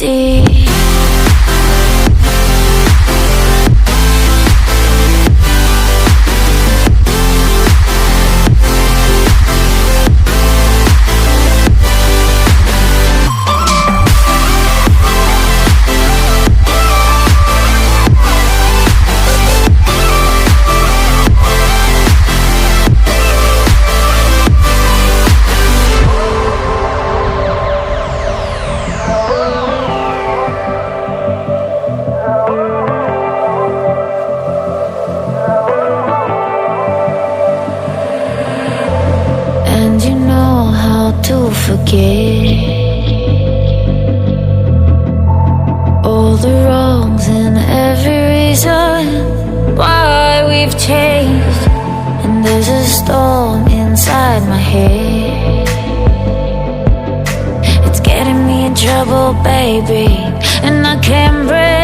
easy. To forget all the wrongs and every reason why we've changed. And there's a storm inside my head. It's getting me in trouble, baby, and I can't breathe.